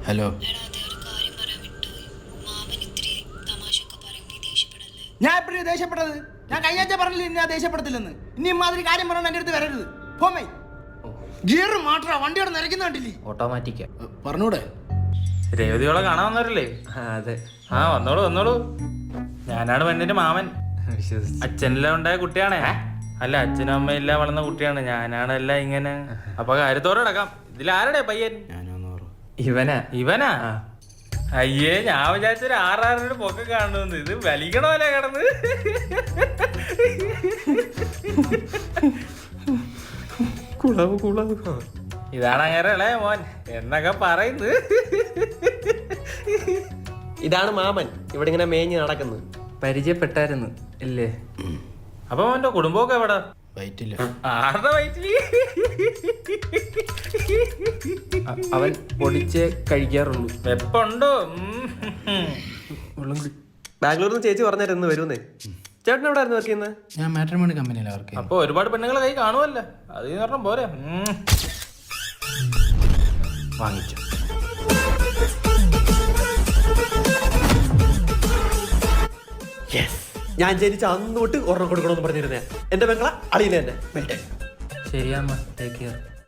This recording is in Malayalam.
ഹലോ. ഞാൻ എപ്പോഴും ദേഷ്യപ്പെട്ടത്? ഞാൻ കഴിഞ്ഞാഴ്ച പറഞ്ഞില്ല ഇനി ഞാൻ ദേഷ്യപ്പെടത്തില്ലെന്ന്. ഇനി ഇമാതിരി കാര്യം പറഞ്ഞാൽ എൻ്റെ അടുത്ത് വരരുത്. പോമേ. ഗിയർ മാറ്റാ, വണ്ടിയോടെ നിരക്കുന്ന കണ്ടില്ലേ? ഓട്ടോമാറ്റിക്കാ. പറഞ്ഞൂടെ? രേവതിയോളെ കാണാൻ വന്നവരല്ലേ? അതെ. ആ വന്നോളൂ വന്നോളൂ. ഞാനാണ് പെണ്ണിന്റെ മാമൻ. അച്ഛനെല്ലാം ഉണ്ടായ കുട്ടിയാണേ. അല്ല, അച്ഛനും അമ്മയില്ല വളർന്ന കുട്ടിയാണ്. ഞാനാണല്ല ഇങ്ങനെ. അപ്പൊ കാര്യത്തോടെ അടക്കാം. ഇതിലാരുടെ പയ്യൻ? ഇവനാ? അയ്യേ, ഞാൻ വിചാരിച്ചൊരു 6 പൊക്കം കാണുന്നു. ഇത് വലിക്കണമല്ലേ കിടന്ന്? ഇതാണ് അങ്ങനെ ഇളയ മോൻ എന്നൊക്കെ പറയുന്നത്. ഇതാണ് മാമൻ, ഇവിടെ ഇങ്ങനെ മേഞ്ഞ് നടക്കുന്നത്. പരിചയപ്പെട്ടായിരുന്നു ഇല്ലേ? അപ്പൊ മോന്റെ കുടുംബമൊക്കെ എവിടെ? വയറ്റില്ല. ആരുടെ വയറ്റില്? അവൻ പൊടിച്ചേ കഴിക്കാറുള്ളൂ. വെപ്പുണ്ടോ? ബാംഗ്ലൂരിൽ നിന്ന് ചേച്ചി പറഞ്ഞായിരുന്നു വരുന്നേ. ചേട്ടൻ എവിടെ ആയിരുന്നു വർക്ക് ചെയ്യുന്നത്? ഞാൻ മാട്രിമോണി കമ്പനിയിലാണ് വർക്ക് ചെയ്യുന്നത്. അപ്പൊ ഒരുപാട് പെണ്ണുങ്ങളെ കൈ കാണുമല്ലോ. അത് പറഞ്ഞ പോരെ. വാങ്ങിച്ചു. ഞാൻ ജനിച്ച അന്ന് തൊട്ട് ഒരെണ്ണം കൊടുക്കണമെന്ന് പറഞ്ഞിരുന്നേ. എന്റെ പെങ്ങള അളിയനെ തന്നെ. ശരിയാമ്മ, ടേക്ക് കെയർ.